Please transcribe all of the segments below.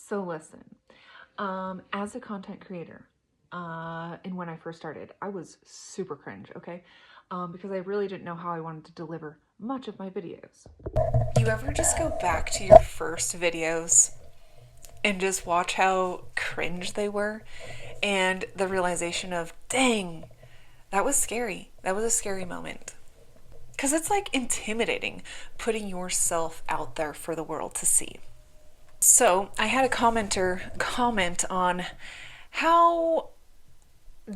So listen, as a content creator, and when I first started, I was super cringe, okay? Because I really didn't know how I wanted to deliver much of my videos. You ever just go back to your first videos and just watch how cringe they were? And the realization of, dang, that was scary. That was a scary moment. Because it's like intimidating putting yourself out there for the world to see. So I had a commenter comment on how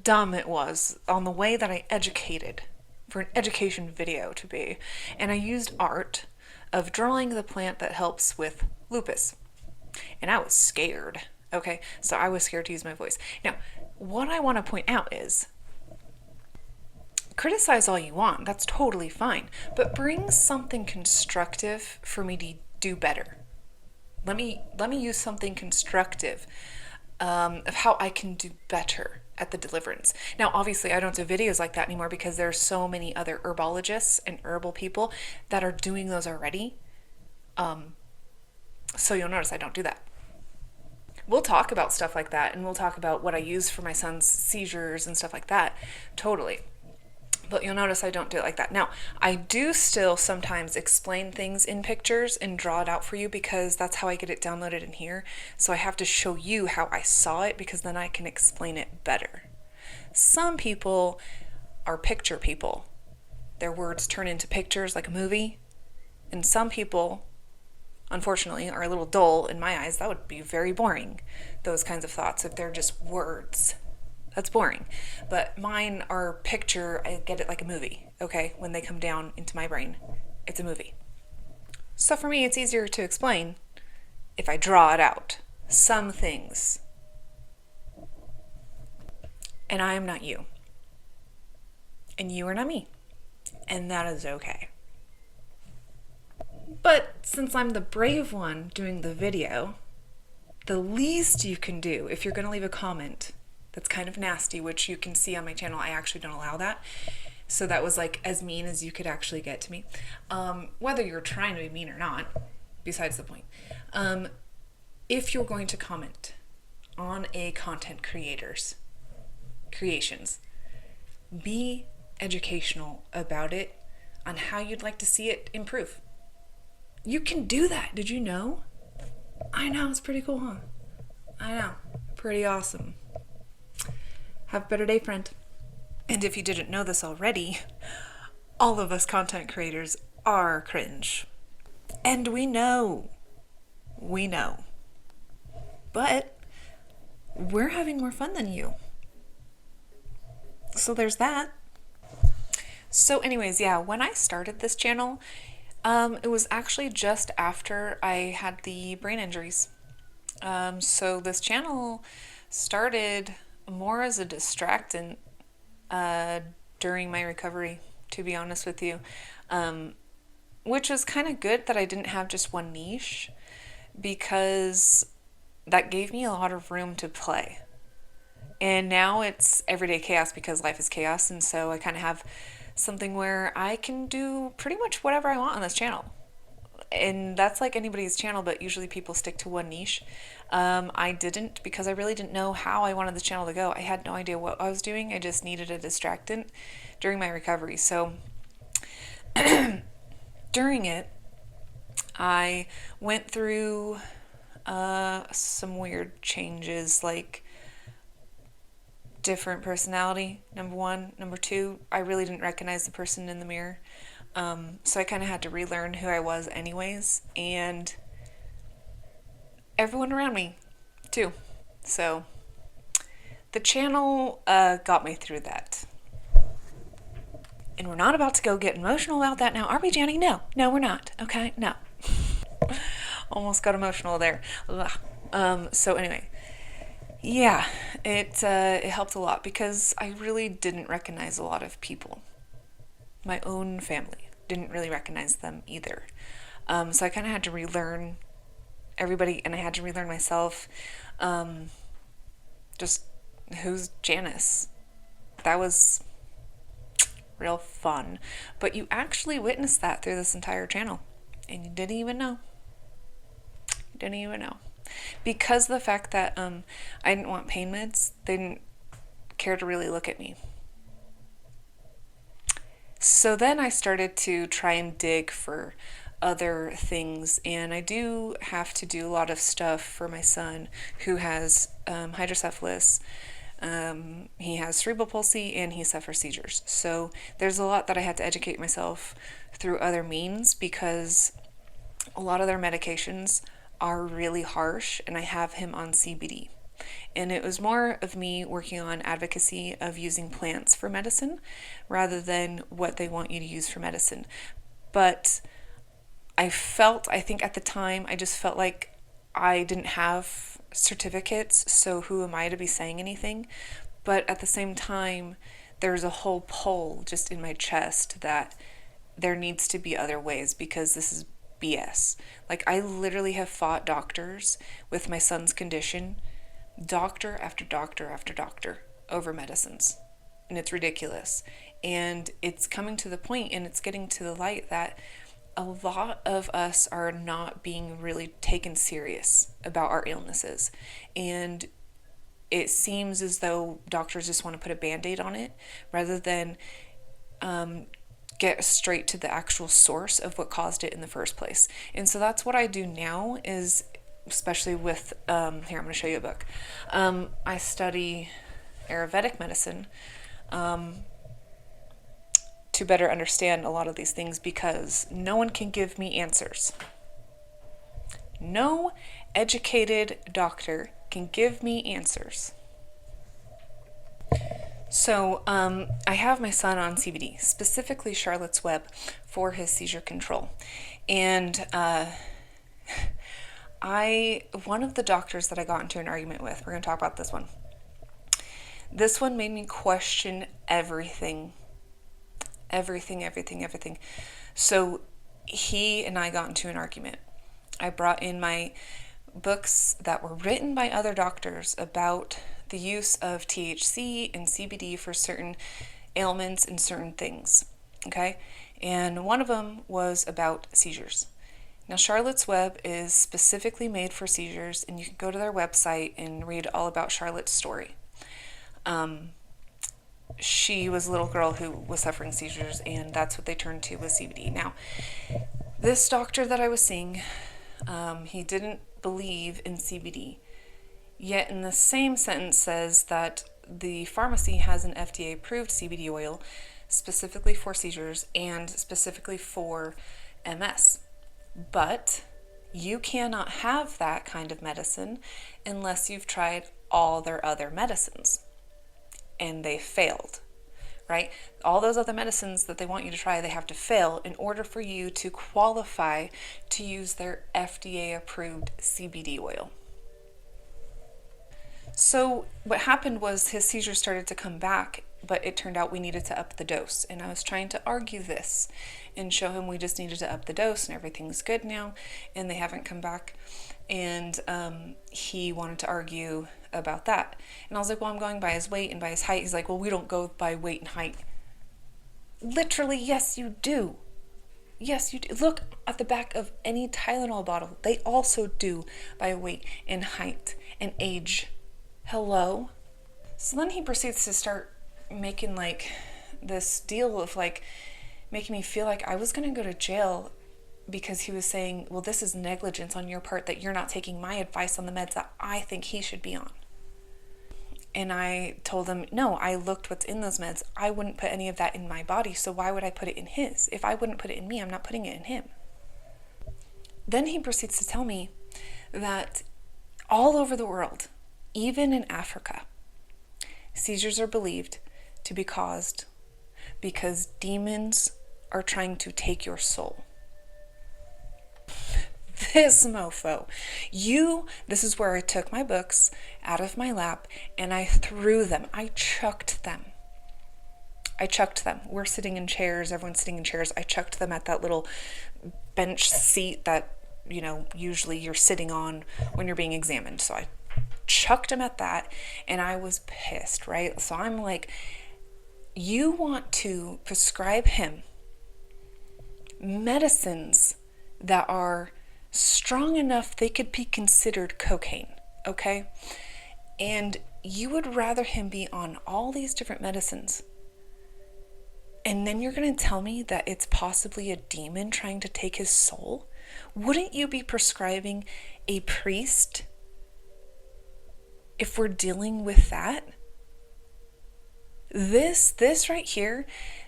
dumb it was on the way that I educated for an education video to be. And I used art of drawing the plant that helps with lupus. And I was scared. Okay, so I was scared to use my voice. Now, what I want to point out is criticize all you want. That's totally fine. But bring something constructive for me to do better. Let me use something constructive of how I can do better at the deliverance. Now, obviously, I don't do videos like that anymore because there are so many other herbologists and herbal people that are doing those already. So you'll notice I don't do that. We'll talk about stuff like that, and we'll talk about what I use for my son's seizures and stuff like that. Totally. But you'll notice I don't do it like that. Now, I do still sometimes explain things in pictures and draw it out for you because that's how I get it downloaded in here. So I have to show you how I saw it because then I can explain it better. Some people are picture people. Their words turn into pictures like a movie. And some people, unfortunately, are a little dull in my eyes. That would be very boring, those kinds of thoughts, if they're just words. That's boring. But mine are picture, I get it like a movie, okay? When they come down into my brain, it's a movie. So for me, it's easier to explain if I draw it out. Some things. And I am not you. And you are not me. And that is okay. But since I'm the brave one doing the video, the least you can do, if you're going to leave a comment that's kind of nasty, which you can see on my channel, I actually don't allow that. So that was like as mean as you could actually get to me. Whether you're trying to be mean or not, besides the point. If you're going to comment on a content creator's creations, be educational about it, on how you'd like to see it improve. You can do that. Did you know? I know, it's pretty cool, huh? I know. Pretty awesome. Have a better day, friend. And if you didn't know this already, all of us content creators are cringe. And we know. We know. But we're having more fun than you. So there's that. So anyways, yeah, when I started this channel, it was actually just after I had the brain injuries. So this channel started more as a distractant during my recovery, to be honest with you, which was kind of good that I didn't have just one niche because that gave me a lot of room to play. And now it's everyday chaos because life is chaos, and so I kind of have something where I can do pretty much whatever I want on this channel. And that's like anybody's channel, but usually people stick to one niche. I didn't because I really didn't know how I wanted the channel to go. I had no idea what I was doing. I just needed a distractant during my recovery. So during it, I went through some weird changes, like different personality, number one. Number two, I really didn't recognize the person in the mirror. So I kind of had to relearn who I was anyways, and everyone around me too. So the channel got me through that. And we're not about to go get emotional about that now, are we, Jenny? No, we're not. Okay, no. Almost got emotional there. So anyway, yeah, it helped a lot because I really didn't recognize a lot of people. My own family didn't really recognize them either. So I kind of had to relearn everybody, and I had to relearn myself. Just who's Janice? That was real fun. But you actually witnessed that through this entire channel, and you didn't even know. You didn't even know. Because of the fact that I didn't want pain meds, they didn't care to really look at me. So then I started to try and dig for other things, and I do have to do a lot of stuff for my son who has hydrocephalus. He has cerebral palsy and he suffers seizures. So there's a lot that I had to educate myself through other means because a lot of their medications are really harsh, and I have him on CBD. And it was more of me working on advocacy of using plants for medicine rather than what they want you to use for medicine. But I think at the time, I just felt like I didn't have certificates, so who am I to be saying anything? But at the same time, there's a whole pull just in my chest that there needs to be other ways because this is BS. Like, I literally have fought doctors with my son's condition, doctor after doctor after doctor, over medicines. And it's ridiculous. And it's coming to the point, and it's getting to the light that a lot of us are not being really taken serious about our illnesses. And it seems as though doctors just want to put a band-aid on it rather than get straight to the actual source of what caused it in the first place. And so that's what I do now is, especially with, here, I'm going to show you a book. I study Ayurvedic medicine to better understand a lot of these things because no one can give me answers. No educated doctor can give me answers. So I have my son on CBD, specifically Charlotte's Web, for his seizure control. And one of the doctors that I got into an argument with, we're going to talk about this one. This one made me question everything. So he and I got into an argument. I brought in my books that were written by other doctors about the use of THC and CBD for certain ailments and certain things, okay? And one of them was about seizures. Now, Charlotte's Web is specifically made for seizures, and you can go to their website and read all about Charlotte's story. She was a little girl who was suffering seizures, and that's what they turned to was CBD. Now, this doctor that I was seeing, he didn't believe in CBD, yet in the same sentence says that the pharmacy has an FDA-approved CBD oil specifically for seizures and specifically for MS. But you cannot have that kind of medicine unless you've tried all their other medicines. And they failed, right? All those other medicines that they want you to try, they have to fail in order for you to qualify to use their FDA-approved CBD oil. So what happened was his seizures started to come back, but it turned out we needed to up the dose. And I was trying to argue this and show him we just needed to up the dose and everything's good now, and they haven't come back. And he wanted to argue about that. And I was like, well, I'm going by his weight and by his height. He's like, well, we don't go by weight and height. Literally, yes, you do. Yes, you do. Look at the back of any Tylenol bottle. They also do by weight and height and age. Hello? So then he proceeds to start making like this deal of like making me feel like I was going to go to jail because he was saying, well, this is negligence on your part that you're not taking my advice on the meds that I think he should be on. And I told him, no, I looked what's in those meds. I wouldn't put any of that in my body, so why would I put it in his? If I wouldn't put it in me, I'm not putting it in him. Then he proceeds to tell me that all over the world, even in Africa, seizures are believed to be caused because demons are trying to take your soul. This mofo. This is where I took my books out of my lap and I threw them. I chucked them. We're sitting in chairs. Everyone's sitting in chairs. I chucked them at that little bench seat that, usually you're sitting on when you're being examined. So I chucked him at that and I was pissed, right? So I'm like, you want to prescribe him medicines that are strong enough they could be considered cocaine, okay? And you would rather him be on all these different medicines. And then you're going to tell me that it's possibly a demon trying to take his soul? Wouldn't you be prescribing a priest if we're dealing with that? This right here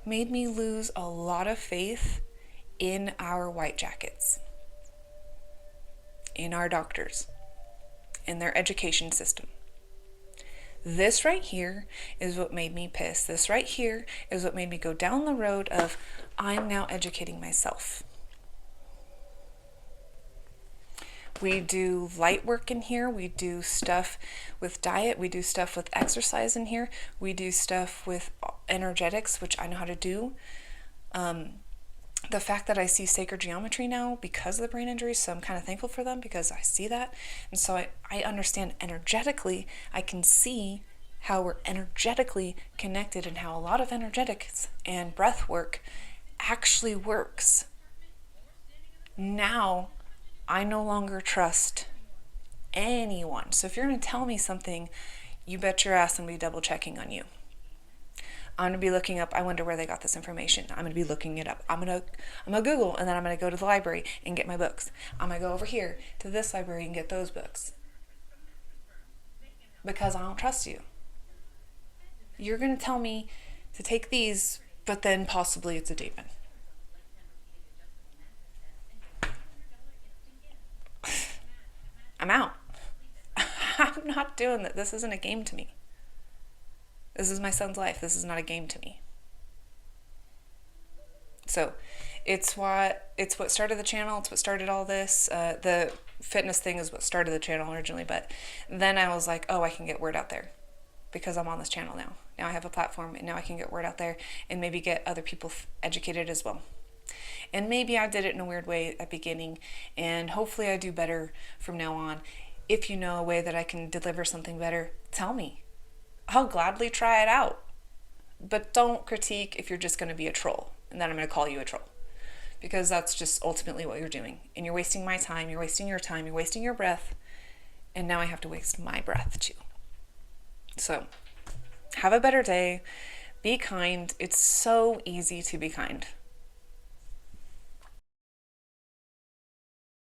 made me lose a lot of faith in our white jackets, in our doctors, in their education system. This right here is what made me piss. This right here is what made me go down the road of, I'm now educating myself. We do light work in here. We do stuff with diet. We do stuff with exercise in here. We do stuff with energetics, which I know how to do. The fact that I see sacred geometry now because of the brain injury, so I'm kind of thankful for them because I see that. And so I understand energetically, I can see how we're energetically connected and how a lot of energetics and breath work actually works. Now, I no longer trust anyone. So if you're going to tell me something, you bet your ass I'm going to be double checking on you. I'm going to be looking up, I wonder where they got this information. I'm going to be looking it up. I'm going to Google, and then I'm going to go to the library and get my books. I'm going to go over here to this library and get those books. Because I don't trust you. You're going to tell me to take these, but then possibly it's a demon. I'm out. I'm not doing that. This isn't a game to me. This is my son's life. This is not a game to me. So it's what started the channel. It's what started all this. The fitness thing is what started the channel originally. But then I was like, oh, I can get word out there because I'm on this channel now. Now I have a platform, and now I can get word out there and maybe get other people educated as well. And maybe I did it in a weird way at the beginning, and hopefully I do better from now on. If you know a way that I can deliver something better, tell me. I'll gladly try it out. But don't critique if you're just going to be a troll, and then I'm going to call you a troll. Because that's just ultimately what you're doing. And you're wasting my time, you're wasting your time, you're wasting your breath, and now I have to waste my breath too. So, have a better day. Be kind. It's so easy to be kind.